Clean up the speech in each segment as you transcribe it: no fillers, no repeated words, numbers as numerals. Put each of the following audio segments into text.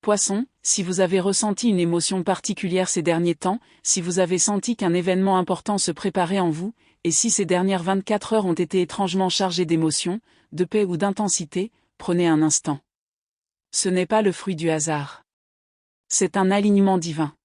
Poissons, si vous avez ressenti une émotion particulière ces derniers temps, si vous avez senti qu'un événement important se préparait en vous, et si ces dernières 24 heures ont été étrangement chargées d'émotions, de paix ou d'intensité, prenez un instant. Ce n'est pas le fruit du hasard. C'est un alignement divin.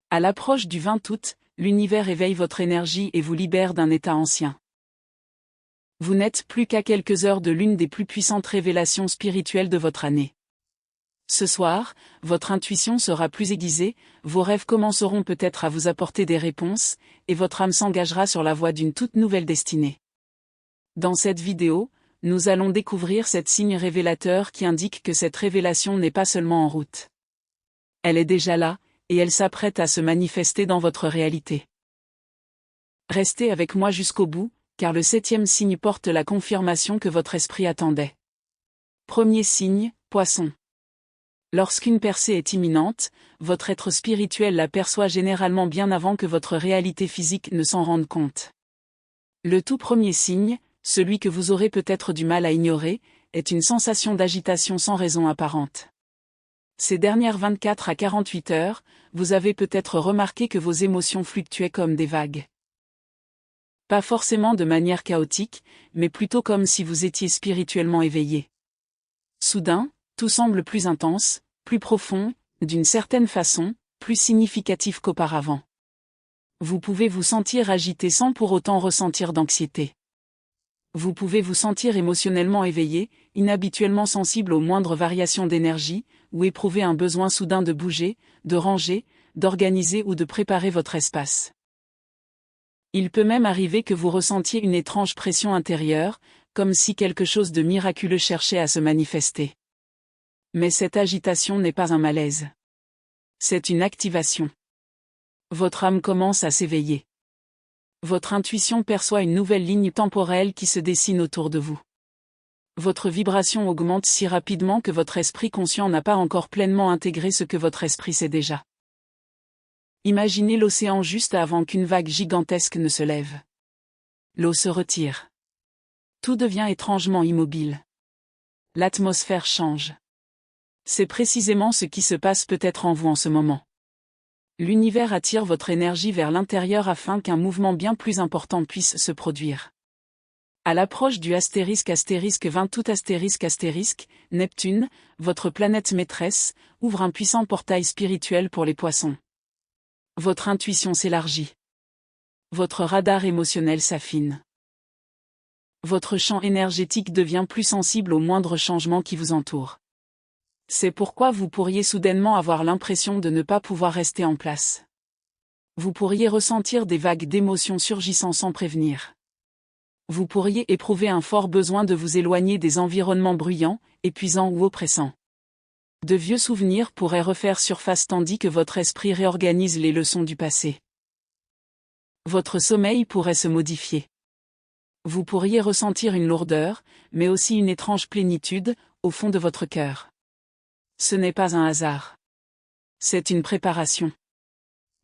À l'approche du 20 août, l'univers éveille votre énergie et vous libère d'un état ancien. Vous n'êtes plus qu'à quelques heures de l'une des plus puissantes révélations spirituelles de votre année. Ce soir, votre intuition sera plus aiguisée, vos rêves commenceront peut-être à vous apporter des réponses, et votre âme s'engagera sur la voie d'une toute nouvelle destinée. Dans cette vidéo, nous allons découvrir cet signe révélateur qui indique que cette révélation n'est pas seulement en route. Elle est déjà là, et elle s'apprête à se manifester dans votre réalité. Restez avec moi jusqu'au bout, car le 7e signe porte la confirmation que votre esprit attendait. Premier signe, Poisson. Lorsqu'une percée est imminente, votre être spirituel l'aperçoit généralement bien avant que votre réalité physique ne s'en rende compte. Le tout premier signe, celui que vous aurez peut-être du mal à ignorer, est une sensation d'agitation sans raison apparente. Ces dernières 24 à 48 heures, vous avez peut-être remarqué que vos émotions fluctuaient comme des vagues. Pas forcément de manière chaotique, mais plutôt comme si vous étiez spirituellement éveillé. Soudain, tout semble plus intense, plus profond, d'une certaine façon, plus significatif qu'auparavant. Vous pouvez vous sentir agité sans pour autant ressentir d'anxiété. Vous pouvez vous sentir émotionnellement éveillé, inhabituellement sensible aux moindres variations d'énergie, ou éprouver un besoin soudain de bouger, de ranger, d'organiser ou de préparer votre espace. Il peut même arriver que vous ressentiez une étrange pression intérieure, comme si quelque chose de miraculeux cherchait à se manifester. Mais cette agitation n'est pas un malaise. C'est une activation. Votre âme commence à s'éveiller. Votre intuition perçoit une nouvelle ligne temporelle qui se dessine autour de vous. Votre vibration augmente si rapidement que votre esprit conscient n'a pas encore pleinement intégré ce que votre esprit sait déjà. Imaginez l'océan juste avant qu'une vague gigantesque ne se lève. L'eau se retire. Tout devient étrangement immobile. L'atmosphère change. C'est précisément ce qui se passe peut-être en vous en ce moment. L'univers attire votre énergie vers l'intérieur afin qu'un mouvement bien plus important puisse se produire. À l'approche du *** 20 août ***, Neptune, votre planète maîtresse, ouvre un puissant portail spirituel pour les poissons. Votre intuition s'élargit. Votre radar émotionnel s'affine. Votre champ énergétique devient plus sensible aux moindres changements qui vous entourent. C'est pourquoi vous pourriez soudainement avoir l'impression de ne pas pouvoir rester en place. Vous pourriez ressentir des vagues d'émotions surgissant sans prévenir. Vous pourriez éprouver un fort besoin de vous éloigner des environnements bruyants, épuisants ou oppressants. De vieux souvenirs pourraient refaire surface tandis que votre esprit réorganise les leçons du passé. Votre sommeil pourrait se modifier. Vous pourriez ressentir une lourdeur, mais aussi une étrange plénitude, au fond de votre cœur. Ce n'est pas un hasard. C'est une préparation.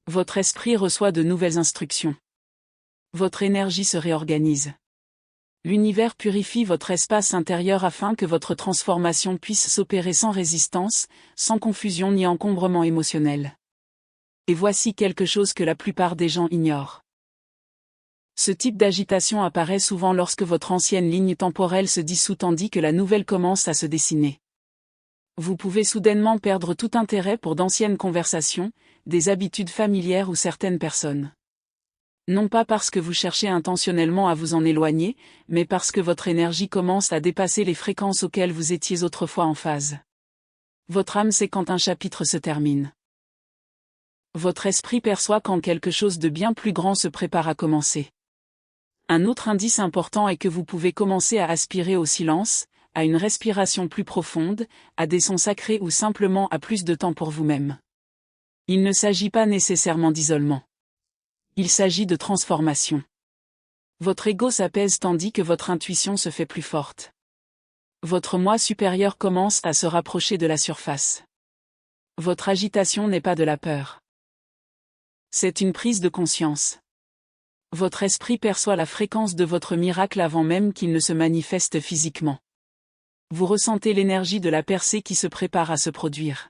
Votre esprit reçoit de nouvelles instructions. Votre énergie se réorganise. L'univers purifie votre espace intérieur afin que votre transformation puisse s'opérer sans résistance, sans confusion ni encombrement émotionnel. Et voici quelque chose que la plupart des gens ignorent. Ce type d'agitation apparaît souvent lorsque votre ancienne ligne temporelle se dissout tandis que la nouvelle commence à se dessiner. Vous pouvez soudainement perdre tout intérêt pour d'anciennes conversations, des habitudes familières ou certaines personnes. Non pas parce que vous cherchez intentionnellement à vous en éloigner, mais parce que votre énergie commence à dépasser les fréquences auxquelles vous étiez autrefois en phase. Votre âme sait quand un chapitre se termine. Votre esprit perçoit quand quelque chose de bien plus grand se prépare à commencer. Un autre indice important est que vous pouvez commencer à aspirer au silence, à une respiration plus profonde, à des sons sacrés ou simplement à plus de temps pour vous-même. Il ne s'agit pas nécessairement d'isolement. Il s'agit de transformation. Votre ego s'apaise tandis que votre intuition se fait plus forte. Votre moi supérieur commence à se rapprocher de la surface. Votre agitation n'est pas de la peur. C'est une prise de conscience. Votre esprit perçoit la fréquence de votre miracle avant même qu'il ne se manifeste physiquement. Vous ressentez l'énergie de la percée qui se prépare à se produire.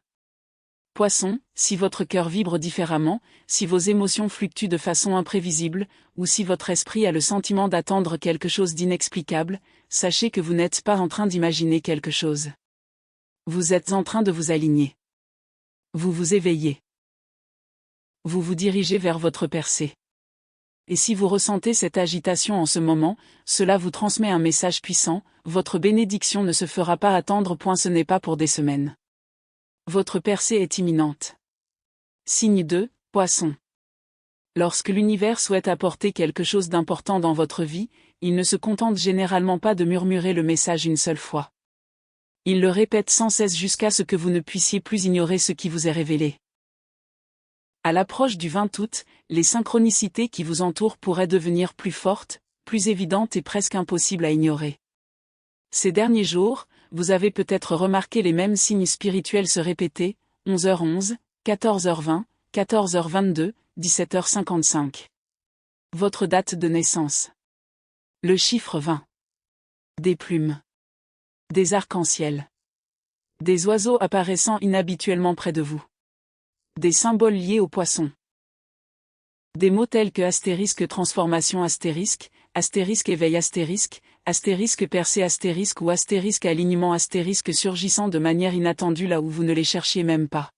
Poissons, si votre cœur vibre différemment, si vos émotions fluctuent de façon imprévisible, ou si votre esprit a le sentiment d'attendre quelque chose d'inexplicable, sachez que vous n'êtes pas en train d'imaginer quelque chose. Vous êtes en train de vous aligner. Vous vous éveillez. Vous vous dirigez vers votre percée. Et si vous ressentez cette agitation en ce moment, cela vous transmet un message puissant, votre bénédiction ne se fera pas attendre. Ce n'est pas pour des semaines. Votre percée est imminente. Signe 2, Poisson. Lorsque l'univers souhaite apporter quelque chose d'important dans votre vie, il ne se contente généralement pas de murmurer le message une seule fois. Il le répète sans cesse jusqu'à ce que vous ne puissiez plus ignorer ce qui vous est révélé. À l'approche du 20 août, les synchronicités qui vous entourent pourraient devenir plus fortes, plus évidentes et presque impossibles à ignorer. Ces derniers jours, vous avez peut-être remarqué les mêmes signes spirituels se répéter, 11h11, 14h20, 14h22, 17h55. Votre date de naissance. Le chiffre 20. Des plumes. Des arcs-en-ciel. Des oiseaux apparaissant inhabituellement près de vous. Des symboles liés aux poissons. Des mots tels que astérisque transformation astérisque, astérisque éveil astérisque, astérisque percée astérisque ou astérisque alignement astérisque surgissant de manière inattendue là où vous ne les cherchiez même pas.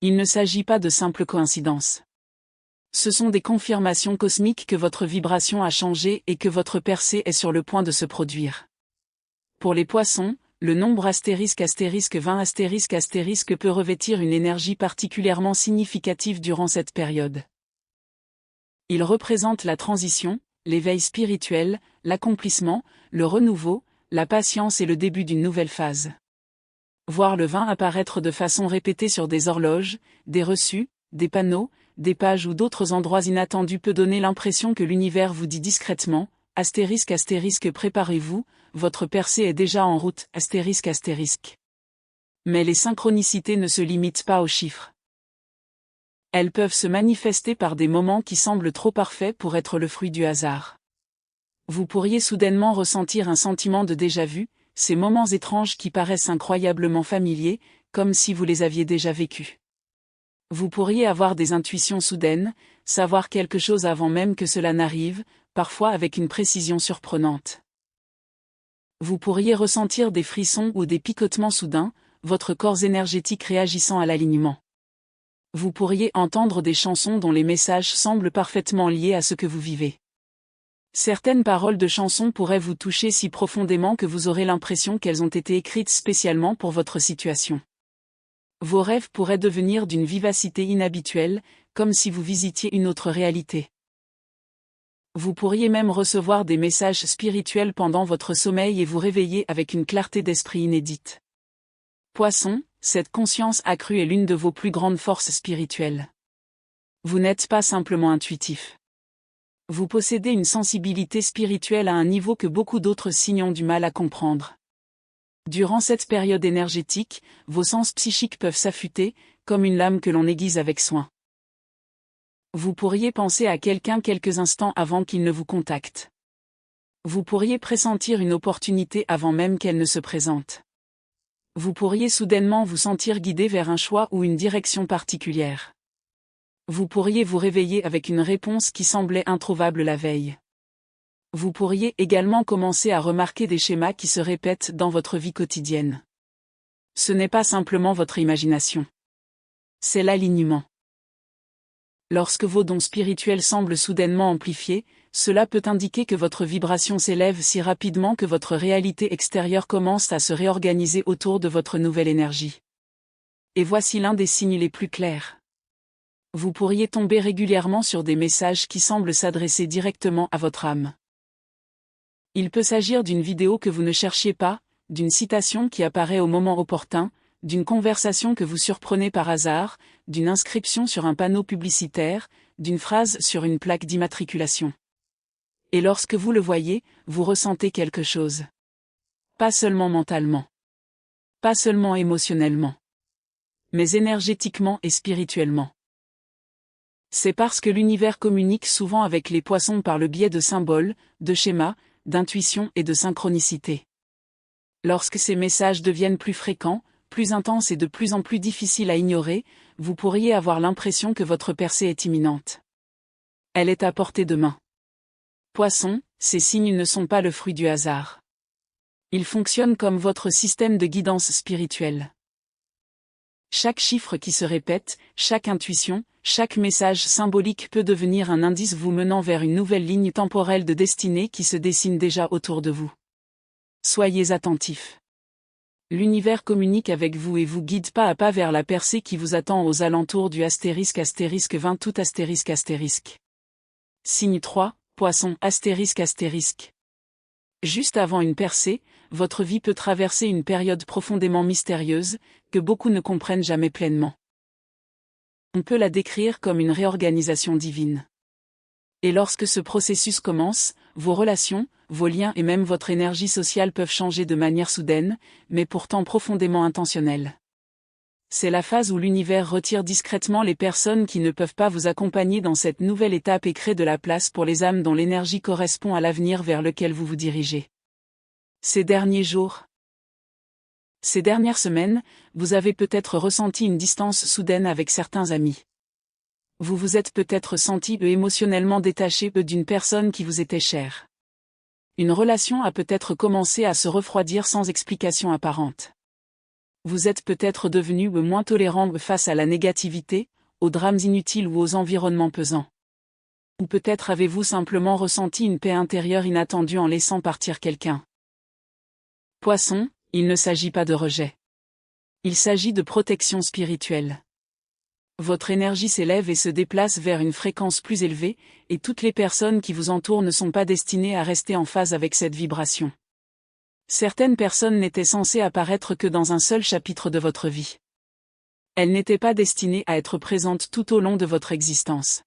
Il ne s'agit pas de simples coïncidences. Ce sont des confirmations cosmiques que votre vibration a changé et que votre percée est sur le point de se produire. Pour les poissons, le nombre astérisque 20 astérisque peut revêtir une énergie particulièrement significative durant cette période. Il représente la transition, l'éveil spirituel, l'accomplissement, le renouveau, la patience et le début d'une nouvelle phase. Voir le 20 apparaître de façon répétée sur des horloges, des reçus, des panneaux, des pages ou d'autres endroits inattendus peut donner l'impression que l'univers vous dit discrètement, astérisque préparez-vous, votre percée est déjà en route, astérisque. Mais les synchronicités ne se limitent pas aux chiffres. Elles peuvent se manifester par des moments qui semblent trop parfaits pour être le fruit du hasard. Vous pourriez soudainement ressentir un sentiment de déjà-vu, ces moments étranges qui paraissent incroyablement familiers, comme si vous les aviez déjà vécus. Vous pourriez avoir des intuitions soudaines, savoir quelque chose avant même que cela n'arrive, parfois avec une précision surprenante. Vous pourriez ressentir des frissons ou des picotements soudains, votre corps énergétique réagissant à l'alignement. Vous pourriez entendre des chansons dont les messages semblent parfaitement liés à ce que vous vivez. Certaines paroles de chansons pourraient vous toucher si profondément que vous aurez l'impression qu'elles ont été écrites spécialement pour votre situation. Vos rêves pourraient devenir d'une vivacité inhabituelle, comme si vous visitiez une autre réalité. Vous pourriez même recevoir des messages spirituels pendant votre sommeil et vous réveiller avec une clarté d'esprit inédite. Poisson, cette conscience accrue est l'une de vos plus grandes forces spirituelles. Vous n'êtes pas simplement intuitif. Vous possédez une sensibilité spirituelle à un niveau que beaucoup d'autres signes ont du mal à comprendre. Durant cette période énergétique, vos sens psychiques peuvent s'affûter, comme une lame que l'on aiguise avec soin. Vous pourriez penser à quelqu'un quelques instants avant qu'il ne vous contacte. Vous pourriez pressentir une opportunité avant même qu'elle ne se présente. Vous pourriez soudainement vous sentir guidé vers un choix ou une direction particulière. Vous pourriez vous réveiller avec une réponse qui semblait introuvable la veille. Vous pourriez également commencer à remarquer des schémas qui se répètent dans votre vie quotidienne. Ce n'est pas simplement votre imagination. C'est l'alignement. Lorsque vos dons spirituels semblent soudainement amplifiés, cela peut indiquer que votre vibration s'élève si rapidement que votre réalité extérieure commence à se réorganiser autour de votre nouvelle énergie. Et voici l'un des signes les plus clairs. Vous pourriez tomber régulièrement sur des messages qui semblent s'adresser directement à votre âme. Il peut s'agir d'une vidéo que vous ne cherchiez pas, d'une citation qui apparaît au moment opportun, d'une conversation que vous surprenez par hasard, d'une inscription sur un panneau publicitaire, d'une phrase sur une plaque d'immatriculation. Et lorsque vous le voyez, vous ressentez quelque chose. Pas seulement mentalement. Pas seulement émotionnellement. Mais énergétiquement et spirituellement. C'est parce que l'univers communique souvent avec les poissons par le biais de symboles, de schémas, d'intuition et de synchronicité. Lorsque ces messages deviennent plus fréquents, plus intense et de plus en plus difficile à ignorer, vous pourriez avoir l'impression que votre percée est imminente. Elle est à portée de main. Poisson, ces signes ne sont pas le fruit du hasard. Ils fonctionnent comme votre système de guidance spirituelle. Chaque chiffre qui se répète, chaque intuition, chaque message symbolique peut devenir un indice vous menant vers une nouvelle ligne temporelle de destinée qui se dessine déjà autour de vous. Soyez attentifs. L'univers communique avec vous et vous guide pas à pas vers la percée qui vous attend aux alentours du ***20 août***. Signe 3, Poisson ***. Juste avant une percée, votre vie peut traverser une période profondément mystérieuse, que beaucoup ne comprennent jamais pleinement. On peut la décrire comme une réorganisation divine. Et lorsque ce processus commence, vos relations, vos liens et même votre énergie sociale peuvent changer de manière soudaine, mais pourtant profondément intentionnelle. C'est la phase où l'univers retire discrètement les personnes qui ne peuvent pas vous accompagner dans cette nouvelle étape et crée de la place pour les âmes dont l'énergie correspond à l'avenir vers lequel vous vous dirigez. Ces derniers jours, ces dernières semaines, vous avez peut-être ressenti une distance soudaine avec certains amis. Vous vous êtes peut-être senti émotionnellement détaché d'une personne qui vous était chère. Une relation a peut-être commencé à se refroidir sans explication apparente. Vous êtes peut-être devenu moins tolérant face à la négativité, aux drames inutiles ou aux environnements pesants. Ou peut-être avez-vous simplement ressenti une paix intérieure inattendue en laissant partir quelqu'un. Poisson, il ne s'agit pas de rejet. Il s'agit de protection spirituelle. Votre énergie s'élève et se déplace vers une fréquence plus élevée, et toutes les personnes qui vous entourent ne sont pas destinées à rester en phase avec cette vibration. Certaines personnes n'étaient censées apparaître que dans un seul chapitre de votre vie. Elles n'étaient pas destinées à être présentes tout au long de votre existence.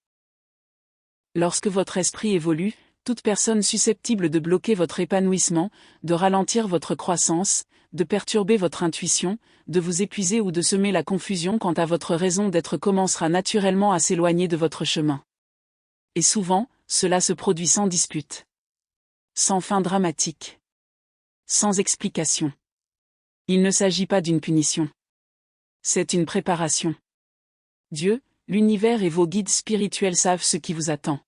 Lorsque votre esprit évolue, toute personne susceptible de bloquer votre épanouissement, de ralentir votre croissance, de perturber votre intuition, de vous épuiser ou de semer la confusion quant à votre raison d'être commencera naturellement à s'éloigner de votre chemin. Et souvent, cela se produit sans dispute. Sans fin dramatique. Sans explication. Il ne s'agit pas d'une punition. C'est une préparation. Dieu, l'univers et vos guides spirituels savent ce qui vous attend.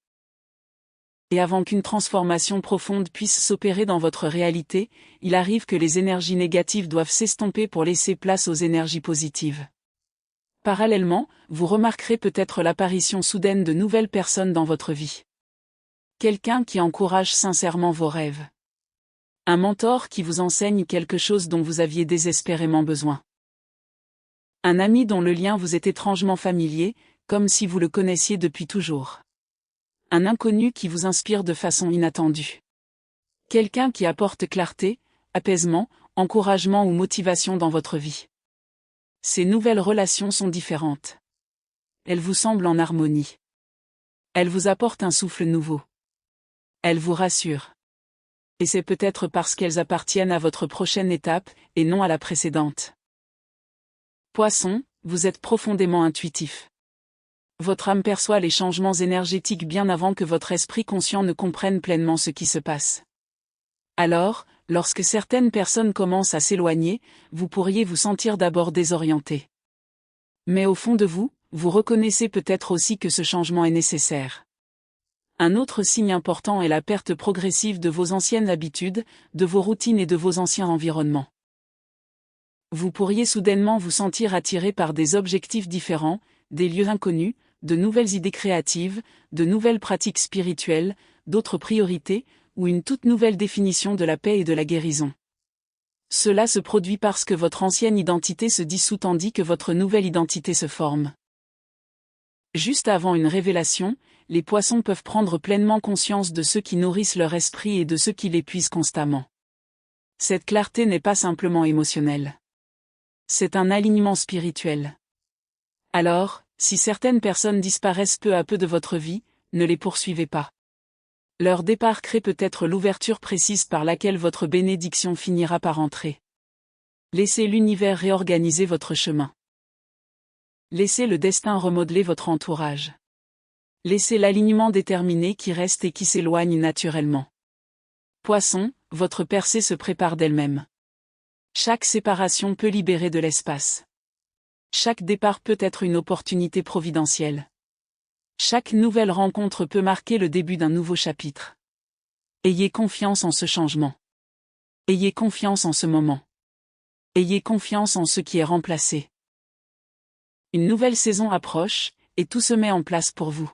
Et avant qu'une transformation profonde puisse s'opérer dans votre réalité, il arrive que les énergies négatives doivent s'estomper pour laisser place aux énergies positives. Parallèlement, vous remarquerez peut-être l'apparition soudaine de nouvelles personnes dans votre vie. Quelqu'un qui encourage sincèrement vos rêves. Un mentor qui vous enseigne quelque chose dont vous aviez désespérément besoin. Un ami dont le lien vous est étrangement familier, comme si vous le connaissiez depuis toujours. Un inconnu qui vous inspire de façon inattendue. Quelqu'un qui apporte clarté, apaisement, encouragement ou motivation dans votre vie. Ces nouvelles relations sont différentes. Elles vous semblent en harmonie. Elles vous apportent un souffle nouveau. Elles vous rassurent. Et c'est peut-être parce qu'elles appartiennent à votre prochaine étape, et non à la précédente. Poisson, vous êtes profondément intuitif. Votre âme perçoit les changements énergétiques bien avant que votre esprit conscient ne comprenne pleinement ce qui se passe. Alors, lorsque certaines personnes commencent à s'éloigner, vous pourriez vous sentir d'abord désorienté. Mais au fond de vous, vous reconnaissez peut-être aussi que ce changement est nécessaire. Un autre signe important est la perte progressive de vos anciennes habitudes, de vos routines et de vos anciens environnements. Vous pourriez soudainement vous sentir attiré par des objectifs différents, des lieux inconnus, de nouvelles idées créatives, de nouvelles pratiques spirituelles, d'autres priorités, ou une toute nouvelle définition de la paix et de la guérison. Cela se produit parce que votre ancienne identité se dissout tandis que votre nouvelle identité se forme. Juste avant une révélation, les poissons peuvent prendre pleinement conscience de ceux qui nourrissent leur esprit et de ceux qui l'épuisent constamment. Cette clarté n'est pas simplement émotionnelle. C'est un alignement spirituel. Alors, si certaines personnes disparaissent peu à peu de votre vie, ne les poursuivez pas. Leur départ crée peut-être l'ouverture précise par laquelle votre bénédiction finira par entrer. Laissez l'univers réorganiser votre chemin. Laissez le destin remodeler votre entourage. Laissez l'alignement déterminer qui reste et qui s'éloigne naturellement. Poisson, votre percée se prépare d'elle-même. Chaque séparation peut libérer de l'espace. Chaque départ peut être une opportunité providentielle. Chaque nouvelle rencontre peut marquer le début d'un nouveau chapitre. Ayez confiance en ce changement. Ayez confiance en ce moment. Ayez confiance en ce qui est remplacé. Une nouvelle saison approche, et tout se met en place pour vous.